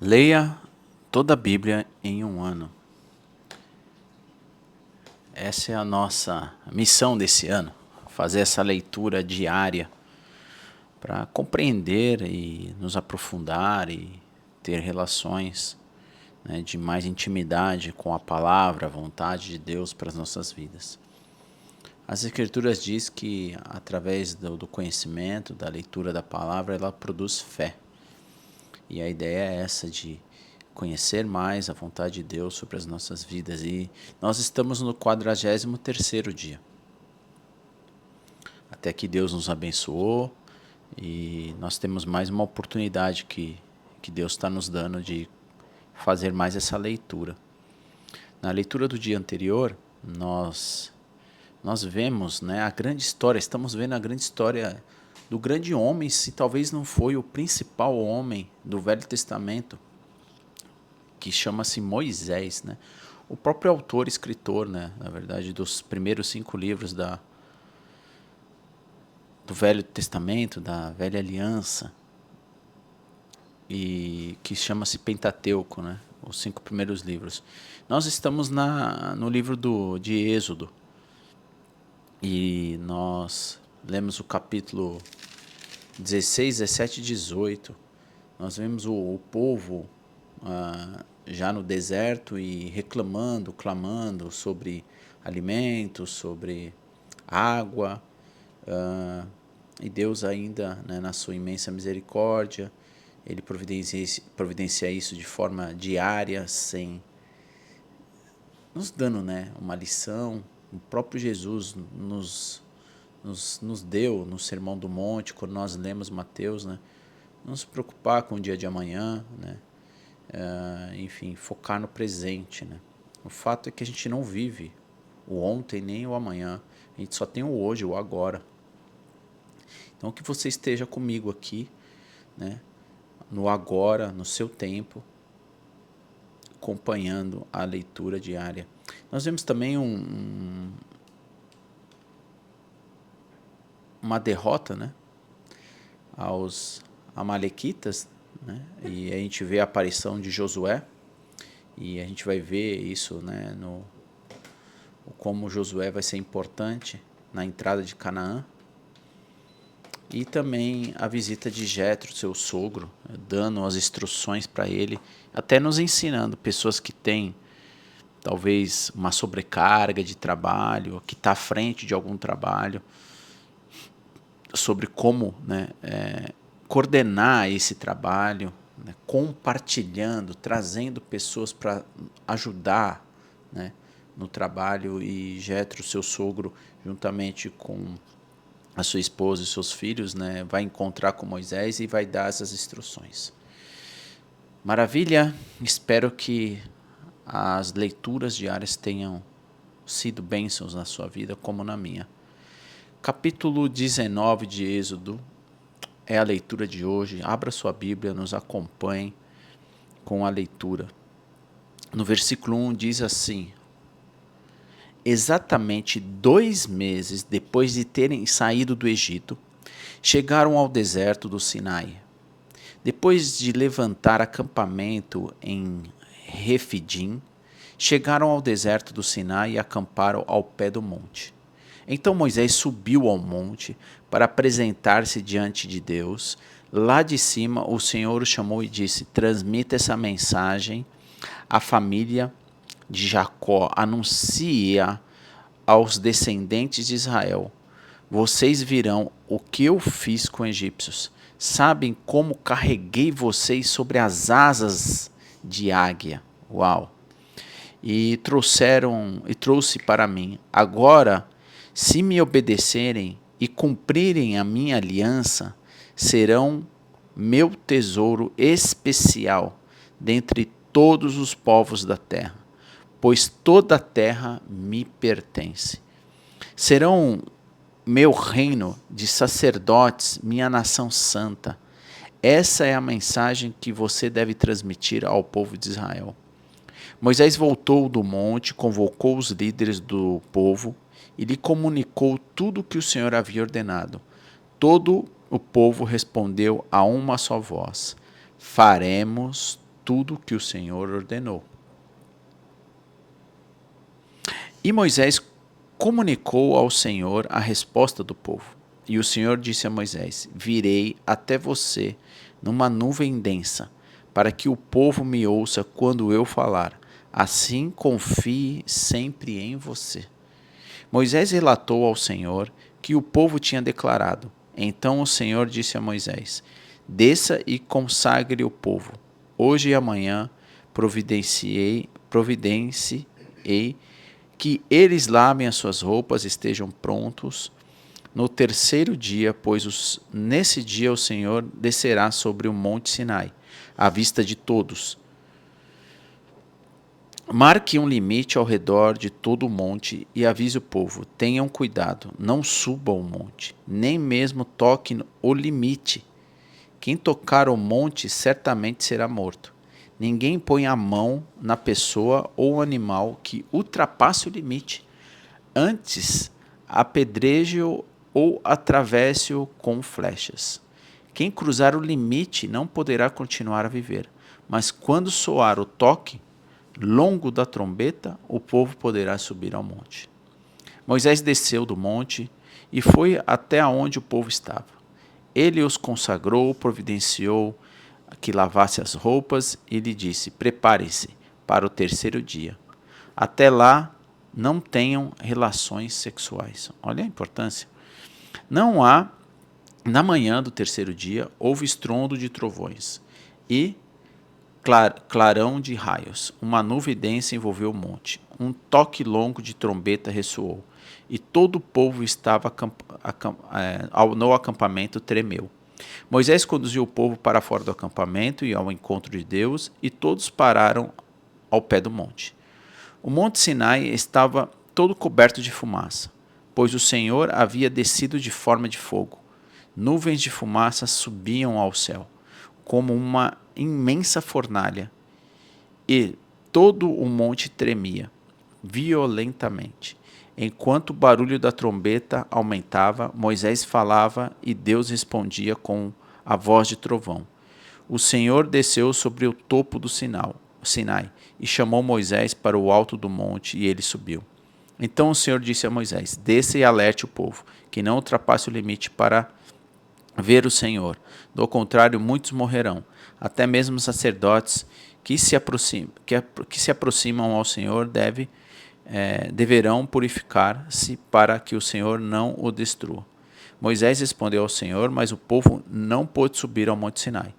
Leia toda a Bíblia em um ano. Essa é a nossa missão desse ano, fazer essa leitura diária para compreender e nos aprofundar e ter relações, né, de mais intimidade com a palavra, a vontade de Deus para as nossas vidas. As Escrituras diz que através do conhecimento, da leitura da palavra, ela produz fé. E a ideia é essa de conhecer mais a vontade de Deus sobre as nossas vidas. E nós estamos no 43º dia. Até que Deus nos abençoou e nós temos mais uma oportunidade que Deus está nos dando de fazer mais essa leitura. Na leitura do dia anterior, nós vemos, né, a grande história, estamos vendo a grande história do grande homem, se talvez não foi o principal homem do Velho Testamento, que chama-se Moisés, né? O próprio autor, escritor, né, na verdade, dos primeiros 5 livros do Velho Testamento, da Velha Aliança, e que chama-se Pentateuco, né, os 5 primeiros livros. Nós estamos no livro de Êxodo, e nós lemos o capítulo 16, 17 e 18. Nós vemos o povo já no deserto e reclamando, clamando sobre alimentos, sobre água, e Deus ainda, né, na sua imensa misericórdia, Ele providencia isso de forma diária, sem nos dando, né, uma lição. O próprio Jesus nos deu no Sermão do Monte, quando nós lemos Mateus, né, não se preocupar com o dia de amanhã, né, enfim, focar no presente, né. O fato é que a gente não vive o ontem nem o amanhã, a gente só tem o hoje, o agora. Então que você esteja comigo aqui, né, no agora, no seu tempo, acompanhando a leitura diária. Nós vemos também uma derrota, né, aos amalequitas, né, e a gente vê a aparição de Josué, e a gente vai ver isso, né, como Josué vai ser importante na entrada de Canaã. E também a visita de Jetro, seu sogro, dando as instruções para ele, até nos ensinando, pessoas que têm talvez uma sobrecarga de trabalho, que está à frente de algum trabalho, sobre como, né, coordenar esse trabalho, né, compartilhando, trazendo pessoas para ajudar, né, no trabalho. E Jetro, seu sogro, juntamente com a sua esposa e seus filhos, né, vai encontrar com Moisés e vai dar essas instruções. Maravilha! Espero que as leituras diárias tenham sido bênçãos na sua vida, como na minha. Capítulo 19 de Êxodo é a leitura de hoje. Abra sua Bíblia, nos acompanhe com a leitura. No versículo 1 diz assim: exatamente 2 meses depois de terem saído do Egito, chegaram ao deserto do Sinai. Depois de levantar acampamento em Refidim, chegaram ao deserto do Sinai e acamparam ao pé do monte. Então Moisés subiu ao monte para apresentar-se diante de Deus. Lá de cima o Senhor o chamou e disse: transmita essa mensagem à família de Jacó, anuncia aos descendentes de Israel: vocês virão o que eu fiz com egípcios. Sabem como carreguei vocês sobre as asas de águia. Uau! E trouxe para mim. Agora, se me obedecerem e cumprirem a minha aliança, serão meu tesouro especial dentre todos os povos da terra, pois toda a terra me pertence. Serão meu reino de sacerdotes, minha nação santa. Essa é a mensagem que você deve transmitir ao povo de Israel. Moisés voltou do monte, convocou os líderes do povo e lhe comunicou tudo o que o Senhor havia ordenado. Todo o povo respondeu a uma só voz: faremos tudo que o Senhor ordenou. E Moisés comunicou ao Senhor a resposta do povo. E o Senhor disse a Moisés: Virei até você numa nuvem densa, para que o povo me ouça quando eu falar. Assim confie sempre em você. Moisés relatou ao Senhor que o povo tinha declarado. Então o Senhor disse a Moisés: Desça e consagre o povo. Hoje e amanhã providenciei que eles lavem as suas roupas e estejam prontos no terceiro dia, pois nesse dia o Senhor descerá sobre o monte Sinai, à vista de todos. Marque um limite ao redor de todo o monte e avise o povo: tenham cuidado, não subam o monte, nem mesmo toquem o limite. Quem tocar o monte certamente será morto. Ninguém põe a mão na pessoa ou animal que ultrapasse o limite. Antes, apedreje-o ou atravesse-o com flechas. Quem cruzar o limite não poderá continuar a viver, mas quando soar o toque longo da trombeta, o povo poderá subir ao monte. Moisés desceu do monte e foi até onde o povo estava. Ele os consagrou, providenciou que lavasse as roupas e lhe disse: Preparem-se para o terceiro dia. Até lá, não tenham relações sexuais. Olha a importância. Não há, na manhã do terceiro dia, houve estrondo de trovões e clarão de raios. Uma nuvem densa envolveu o monte. Um toque longo de trombeta ressoou. E todo o povo estava no acampamento tremeu. Moisés conduziu o povo para fora do acampamento e ao encontro de Deus, e todos pararam ao pé do monte. O monte Sinai estava todo coberto de fumaça, pois o Senhor havia descido de forma de fogo. Nuvens de fumaça subiam ao céu, como uma imensa fornalha, e todo o monte tremia violentamente. Enquanto o barulho da trombeta aumentava, Moisés falava e Deus respondia com a voz de trovão. O Senhor desceu sobre o topo do Sinai e chamou Moisés para o alto do monte e ele subiu. Então o Senhor disse a Moisés: Desça e alerte o povo, que não ultrapasse o limite para ver o Senhor. Do contrário, muitos morrerão, até mesmo os sacerdotes que se aproximam ao Senhor deverão purificar-se para que o Senhor não o destrua. Moisés respondeu ao Senhor, mas o povo não pôde subir ao monte Sinai.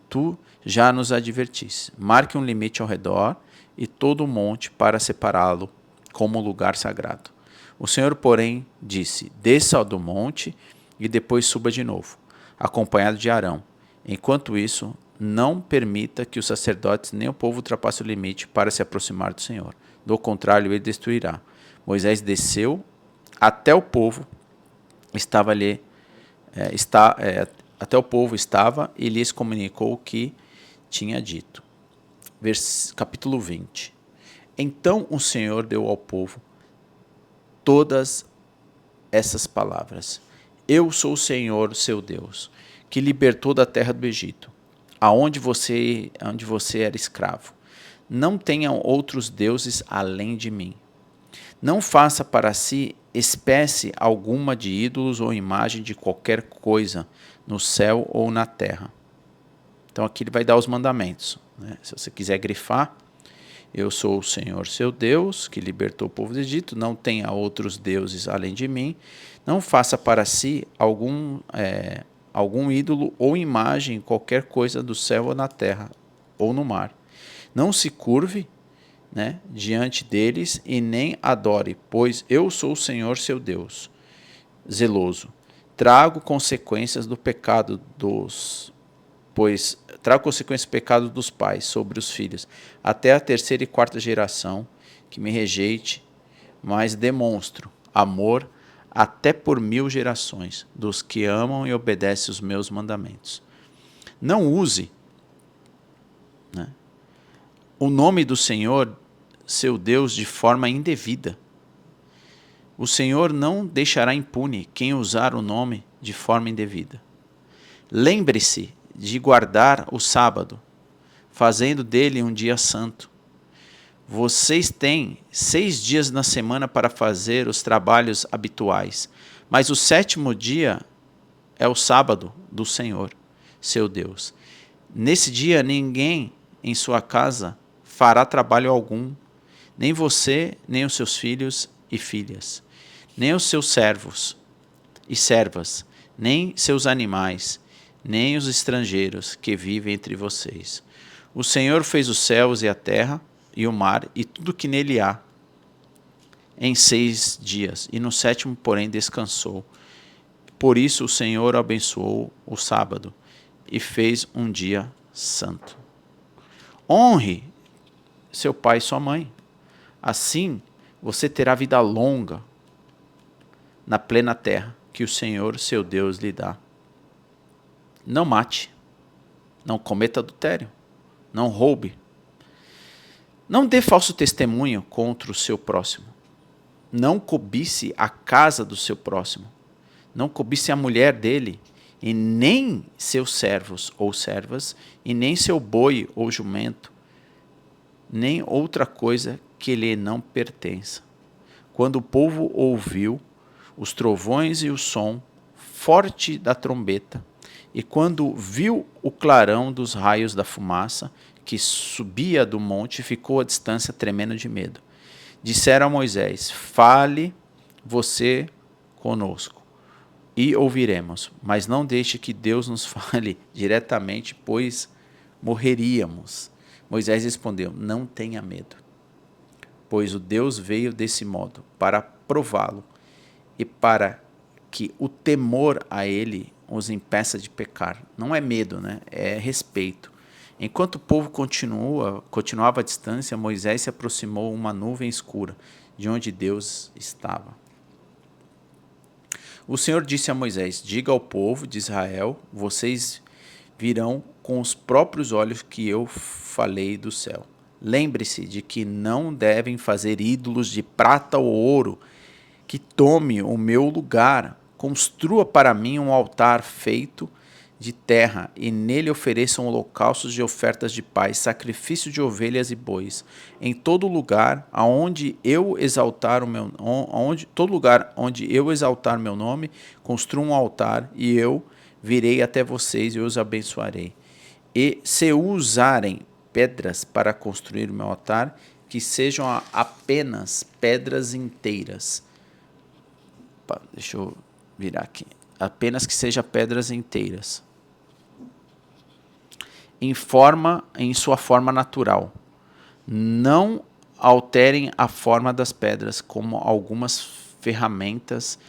Tu já nos advertiste. Marque um limite ao redor e todo o monte para separá-lo como lugar sagrado. O Senhor, porém, disse: Desça do monte e depois suba de novo, acompanhado de Arão. Enquanto isso, não permita que os sacerdotes nem o povo ultrapasse o limite para se aproximar do Senhor. Do contrário, ele destruirá. Moisés desceu até o povo até o povo estava e lhes comunicou o que tinha dito. Capítulo 20. Então o Senhor deu ao povo todas essas palavras: Eu sou o Senhor, seu Deus, que libertou da terra do Egito, onde você era escravo. Não tenham outros deuses além de mim. Não faça para si espécie alguma de ídolos ou imagem de qualquer coisa no céu ou na terra. Então aqui ele vai dar os mandamentos, né? Se você quiser grifar: eu sou o Senhor seu Deus, que libertou o povo do Egito. Não tenha outros deuses além de mim. Não faça para si algum ídolo ou imagem, qualquer coisa do céu ou na terra ou no mar. Não se curve, né, diante deles e nem adore, pois eu sou o Senhor seu Deus, zeloso. Trago consequências do pecado do pecado dos pais sobre os filhos, até a terceira e quarta geração que me rejeite, mas demonstro amor até por 1000 gerações dos que amam e obedecem os meus mandamentos. Não use, né, o nome do Senhor, seu Deus, de forma indevida. O Senhor não deixará impune quem usar o nome de forma indevida. Lembre-se de guardar o sábado. fazendo dele um dia santo. Vocês têm 6 dias na semana para fazer os trabalhos habituais, mas o 7º dia é o sábado do Senhor, seu Deus. Nesse dia ninguém em sua casa fará trabalho algum, nem você, nem os seus filhos e filhas, nem os seus servos e servas, nem seus animais, nem os estrangeiros que vivem entre vocês. O Senhor fez os céus e a terra e o mar e tudo que nele há em 6 dias, e no 7º, porém, descansou. Por isso o Senhor abençoou o sábado e fez um dia santo. Honre seu pai e sua mãe. Assim você terá vida longa na plena terra que o Senhor, seu Deus, lhe dá. Não mate, não cometa adultério, não roube, não dê falso testemunho contra o seu próximo, não cobice a casa do seu próximo, não cobice a mulher dele, e nem seus servos ou servas, e nem seu boi ou jumento, nem outra coisa que lhe não pertença. Quando o povo ouviu os trovões e o som forte da trombeta, e quando viu o clarão dos raios da fumaça que subia do monte, ficou à distância tremendo de medo. Disseram a Moisés: fale você conosco e ouviremos, mas não deixe que Deus nos fale diretamente, pois morreríamos. Moisés respondeu: não tenha medo, pois o Deus veio desse modo para prová-lo e para que o temor a ele os impeça de pecar. Não é medo, né? É respeito. Enquanto o povo continuava à distância, Moisés se aproximou uma nuvem escura de onde Deus estava. O Senhor disse a Moisés: diga ao povo de Israel, vocês virão com os próprios olhos que eu falei do céu. Lembre-se de que não devem fazer ídolos de prata ou ouro que tome o meu lugar. Construa para mim um altar feito de terra e nele ofereçam holocaustos de ofertas de paz, sacrifício de ovelhas e bois. Em todo lugar onde eu exaltar meu nome, construa um altar e eu virei até vocês e os abençoarei. E se usarem pedras para construir o meu altar, que sejam apenas pedras inteiras. Deixa eu virar aqui. Apenas que sejam pedras inteiras. Em sua forma natural. Não alterem a forma das pedras como algumas ferramentas,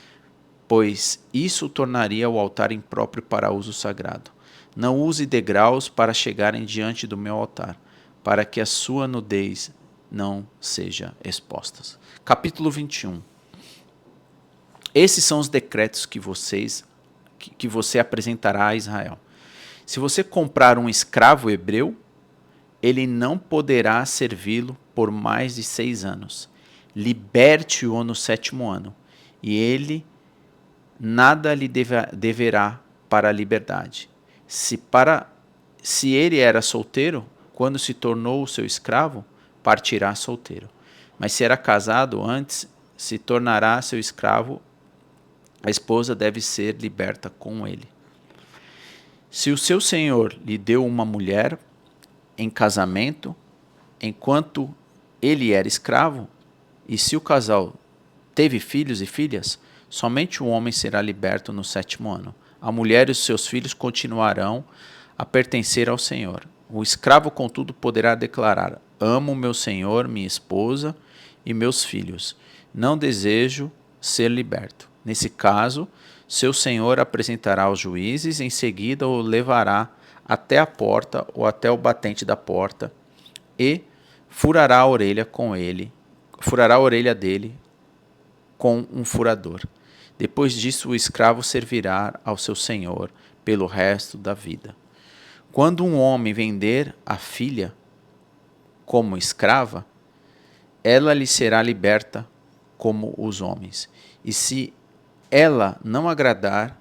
pois isso tornaria o altar impróprio para uso sagrado. Não use degraus para chegarem diante do meu altar, para que a sua nudez não seja exposta. Capítulo 21. Esses são os decretos que você apresentará a Israel. Se você comprar um escravo hebreu, ele não poderá servi-lo por mais de 6 anos. Liberte-o no 7º ano, e ele nada lhe deverá para a liberdade. Se ele era solteiro, quando se tornou o seu escravo, partirá solteiro. Mas se era casado, antes se tornará seu escravo. A esposa deve ser liberta com ele. Se o seu senhor lhe deu uma mulher em casamento, enquanto ele era escravo, e se o casal teve filhos e filhas, somente o homem será liberto no 7º ano. A mulher e os seus filhos continuarão a pertencer ao Senhor. O escravo, contudo, poderá declarar: amo meu senhor, minha esposa e meus filhos. Não desejo ser liberto. Nesse caso, seu senhor apresentará aos juízes, em seguida o levará até a porta ou até o batente da porta e furará a orelha dele com um furador. Depois disso, o escravo servirá ao seu senhor pelo resto da vida. Quando um homem vender a filha como escrava, ela lhe será liberta como os homens. E se ela não agradar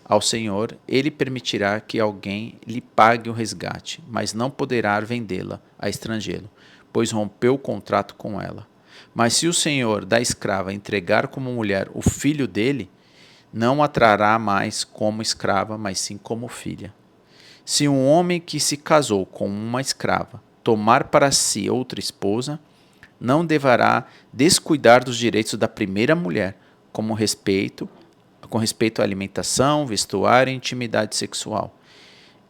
ao Senhor, ele permitirá que alguém lhe pague o resgate, mas não poderá vendê-la a estrangeiro, pois rompeu o contrato com ela. Mas se o senhor da escrava entregar como mulher o filho dele, não a trará mais como escrava, mas sim como filha. Se um homem que se casou com uma escrava tomar para si outra esposa, não deverá descuidar dos direitos da primeira mulher, com respeito à alimentação, vestuário e intimidade sexual.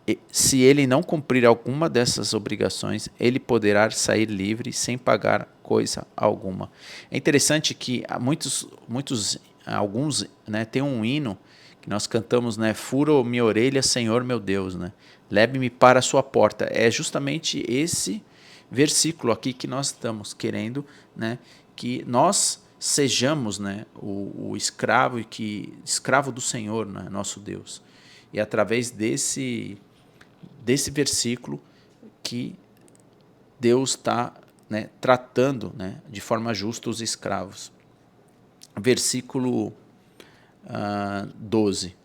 E, se ele não cumprir alguma dessas obrigações, ele poderá sair livre sem pagar coisa alguma. É interessante que alguns, né, tem um hino que nós cantamos, né, fura minha orelha, Senhor meu Deus, né, leve-me para a sua porta. É justamente esse versículo aqui que nós estamos querendo, né, que nós sejamos, né, o escravo e que escravo do Senhor, né, nosso Deus. E através desse versículo que Deus está, né, tratando, né, de forma justa os escravos. Versículo 12.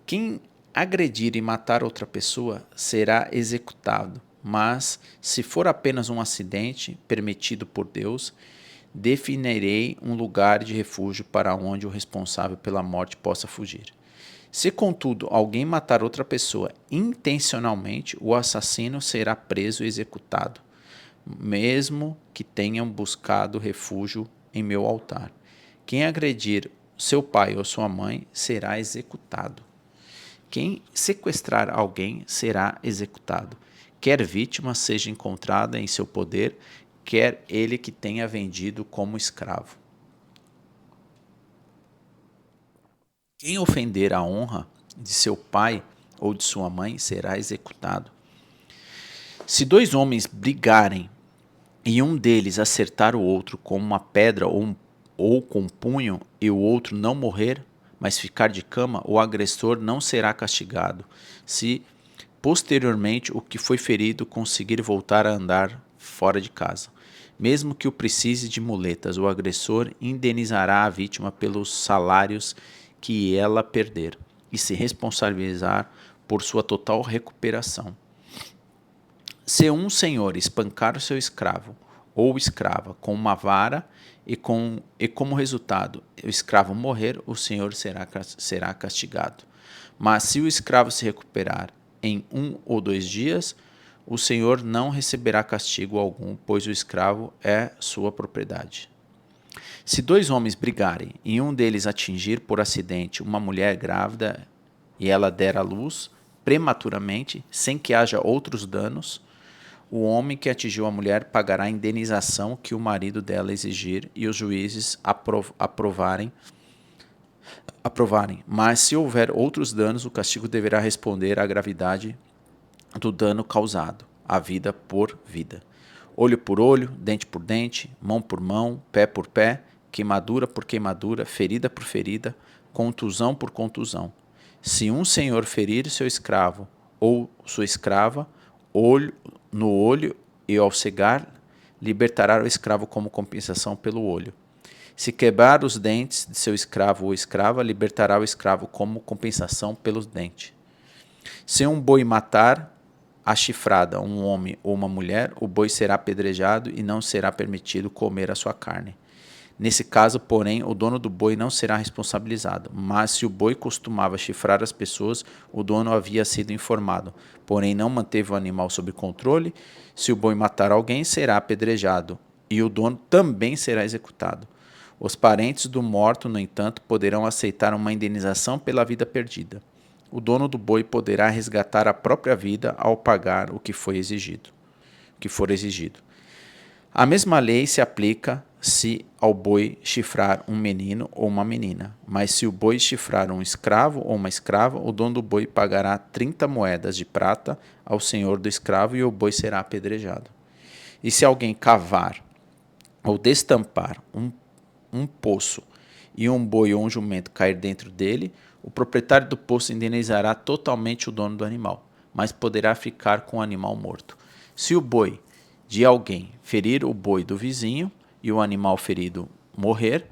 Quem agredir e matar outra pessoa será executado, mas se for apenas um acidente permitido por Deus, definirei um lugar de refúgio para onde o responsável pela morte possa fugir. Se, contudo, alguém matar outra pessoa intencionalmente, o assassino será preso e executado, mesmo que tenham buscado refúgio em meu altar. Quem agredir seu pai ou sua mãe será executado. Quem sequestrar alguém será executado, quer vítima seja encontrada em seu poder, quer ele que tenha vendido como escravo. Quem ofender a honra de seu pai ou de sua mãe será executado. Se dois homens brigarem e um deles acertar o outro com uma pedra ou com um punho e o outro não morrer, mas ficar de cama, o agressor não será castigado, se posteriormente o que foi ferido conseguir voltar a andar fora de casa. Mesmo que o precise de muletas, o agressor indenizará a vítima pelos salários que ela perder e se responsabilizar por sua total recuperação. Se um senhor espancar o seu escravo ou escrava com uma vara e como resultado o escravo morrer, o senhor será castigado. Mas se o escravo se recuperar em 1 ou 2 dias, o senhor não receberá castigo algum, pois o escravo é sua propriedade. Se dois homens brigarem e um deles atingir por acidente uma mulher grávida e ela der à luz prematuramente, sem que haja outros danos, o homem que atingiu a mulher pagará a indenização que o marido dela exigir e os juízes aprovarem. Mas se houver outros danos, o castigo deverá responder à gravidade do dano causado, a vida por vida. Olho por olho, dente por dente, mão por mão, pé por pé, queimadura por queimadura, ferida por ferida, contusão por contusão. Se um senhor ferir seu escravo ou sua escrava, olho no olho e ao cegar, libertará o escravo como compensação pelo olho. Se quebrar os dentes de seu escravo ou escrava, libertará o escravo como compensação pelos dentes. Se um boi matar a chifrada um homem ou uma mulher, o boi será apedrejado e não será permitido comer a sua carne. Nesse caso, porém, o dono do boi não será responsabilizado, mas se o boi costumava chifrar as pessoas, o dono havia sido informado, porém não manteve o animal sob controle. Se o boi matar alguém, será apedrejado, e o dono também será executado. Os parentes do morto, no entanto, poderão aceitar uma indenização pela vida perdida. O dono do boi poderá resgatar a própria vida ao pagar o que for exigido. A mesma lei se aplica se ao boi chifrar um menino ou uma menina, mas se o boi chifrar um escravo ou uma escrava, o dono do boi pagará 30 moedas de prata ao senhor do escravo e o boi será apedrejado. E se alguém cavar ou destampar um poço e um boi ou um jumento cair dentro dele, o proprietário do poço indenizará totalmente o dono do animal, mas poderá ficar com o animal morto. Se o boi de alguém ferir o boi do vizinho e o animal ferido morrer,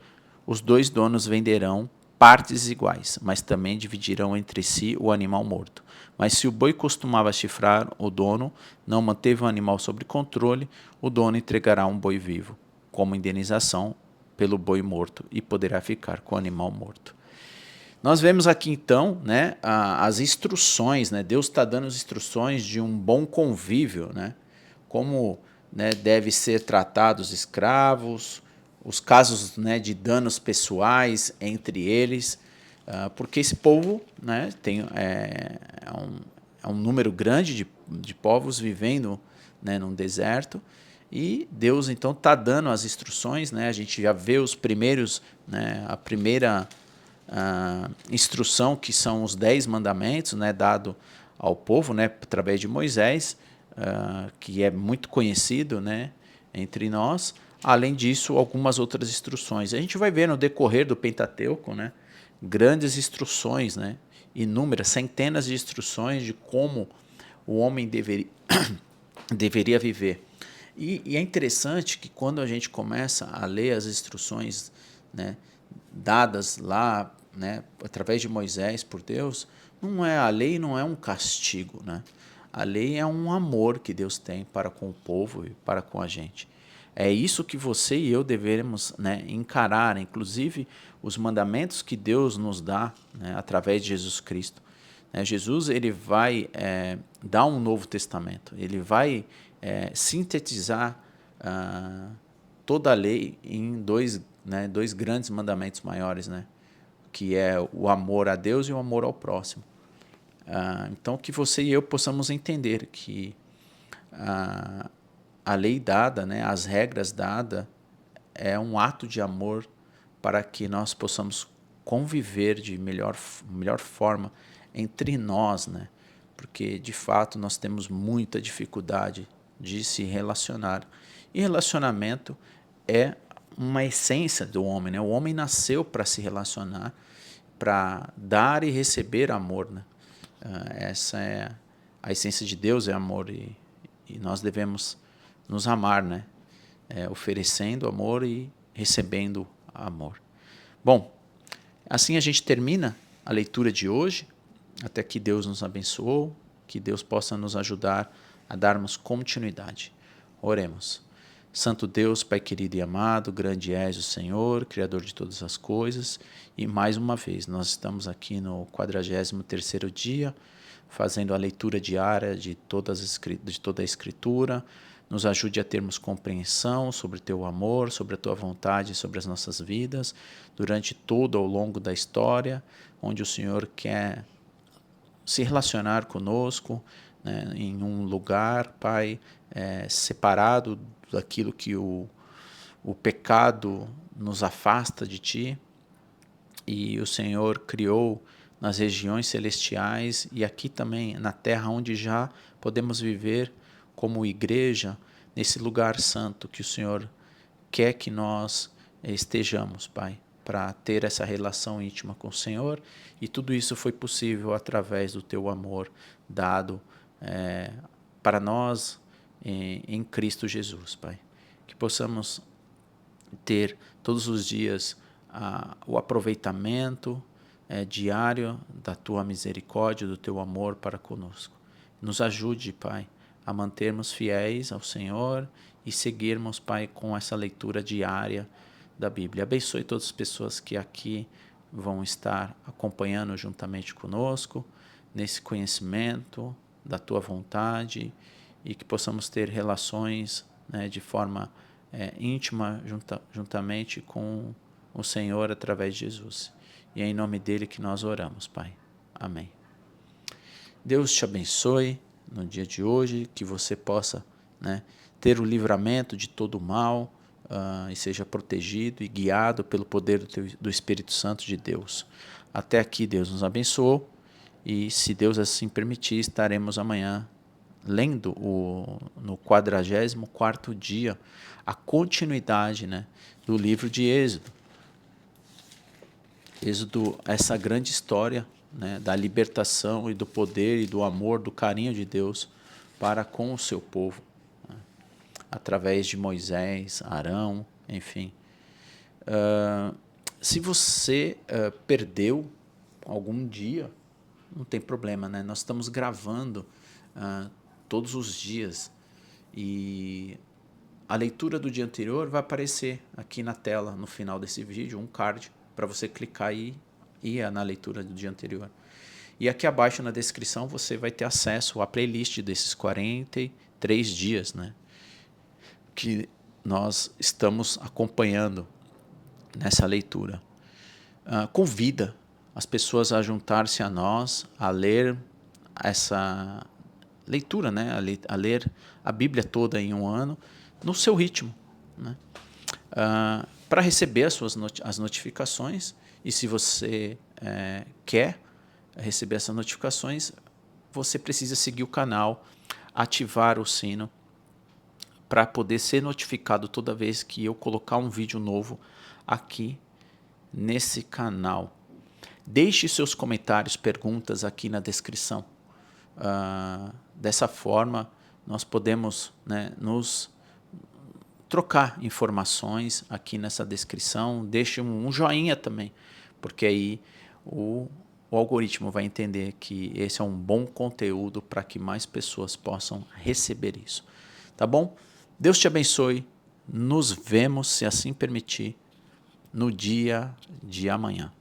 os dois donos venderão partes iguais, mas também dividirão entre si o animal morto. Mas se o boi costumava chifrar o dono, não manteve o animal sob controle, o dono entregará um boi vivo como indenização pelo boi morto e poderá ficar com o animal morto. Nós vemos aqui então, né, as instruções, né, Deus está dando as instruções de um bom convívio, né, como, né, deve ser tratado os escravos, os casos, né, de danos pessoais entre eles, porque esse povo, né, é um número grande de povos vivendo, né, num deserto, e Deus então está dando as instruções, né, a gente já vê os primeiros, né, a primeira instrução, que são os 10 mandamentos, né, dado ao povo, né, através de Moisés, que é muito conhecido, né, entre nós. Além disso, algumas outras instruções. A gente vai ver no decorrer do Pentateuco, né, grandes instruções, né, inúmeras, centenas de instruções de como o homem deveria viver. E é interessante que quando a gente começa a ler as instruções, né, dadas lá, né, através de Moisés por Deus, a lei não é um castigo, né? A lei é um amor que Deus tem para com o povo e para com a gente. É isso que você e eu devemos, né, encarar, inclusive os mandamentos que Deus nos dá, né, através de Jesus Cristo. Jesus, ele vai dar um novo testamento, ele vai sintetizar toda a lei em dois grandes mandamentos maiores, né, que é o amor a Deus e o amor ao próximo. Então, que você e eu possamos entender que a lei dada, né, as regras dadas, é um ato de amor para que nós possamos conviver de melhor forma entre nós, né? Porque, de fato, nós temos muita dificuldade de se relacionar. E relacionamento é uma essência do homem, né? O homem nasceu para se relacionar, para dar e receber amor, né? Essa é a essência de Deus, é amor, e nós devemos nos amar, né? Oferecendo amor e recebendo amor. Bom, assim a gente termina a leitura de hoje. Até que Deus nos abençoou, que Deus possa nos ajudar a darmos continuidade. Oremos. Santo Deus, Pai querido e amado, grande és o Senhor, Criador de todas as coisas, e mais uma vez nós estamos aqui no 43º dia, fazendo a leitura diária de toda a Escritura. Nos ajude a termos compreensão sobre o Teu amor, sobre a Tua vontade, sobre as nossas vidas, durante todo ao longo da história, onde o Senhor quer se relacionar conosco, né, em um lugar, Pai, separado daquilo que o pecado nos afasta de Ti, e o Senhor criou nas regiões celestiais e aqui também na terra, onde já podemos viver como igreja, nesse lugar santo que o Senhor quer que nós estejamos, Pai, para ter essa relação íntima com o Senhor, e tudo isso foi possível através do Teu amor dado para nós em Cristo Jesus, Pai. Que possamos ter todos os dias o aproveitamento diário da Tua misericórdia, do Teu amor para conosco. Nos ajude, Pai, a mantermos fiéis ao Senhor e seguirmos, Pai, com essa leitura diária da Bíblia. Abençoe todas as pessoas que aqui vão estar acompanhando juntamente conosco, nesse conhecimento da Tua vontade, e que possamos ter relações, né, de forma íntima juntamente com o Senhor através de Jesus. E é em nome dele que nós oramos, Pai. Amém. Deus te abençoe no dia de hoje, que você possa, né, ter o livramento de todo o mal e seja protegido e guiado pelo poder do Espírito Santo de Deus. Até aqui Deus nos abençoou, e se Deus assim permitir, estaremos amanhã lendo no 44º dia a continuidade, né, do livro de Êxodo. Êxodo, essa grande história, né, da libertação e do poder e do amor, do carinho de Deus para com o seu povo, né, através de Moisés, Arão, enfim. Se você perdeu algum dia, não tem problema, né? Nós estamos gravando todos os dias e a leitura do dia anterior vai aparecer aqui na tela, no final desse vídeo, um card para você clicar e ir na leitura do dia anterior. E aqui abaixo na descrição você vai ter acesso à playlist desses 43 dias, né, que nós estamos acompanhando nessa leitura. Convida as pessoas a juntar-se a nós, a ler essa leitura, né, a ler a Bíblia toda em um ano, no seu ritmo, né? Para receber as notificações, e se você quer receber essas notificações, você precisa seguir o canal, ativar o sino para poder ser notificado toda vez que eu colocar um vídeo novo aqui nesse canal. Deixe seus comentários, perguntas aqui na descrição. Dessa forma, nós podemos, né, nos trocar informações aqui nessa descrição. Deixe um joinha também, porque aí o algoritmo vai entender que esse é um bom conteúdo para que mais pessoas possam receber isso. Tá bom? Deus te abençoe. Nos vemos, se assim permitir, no dia de amanhã.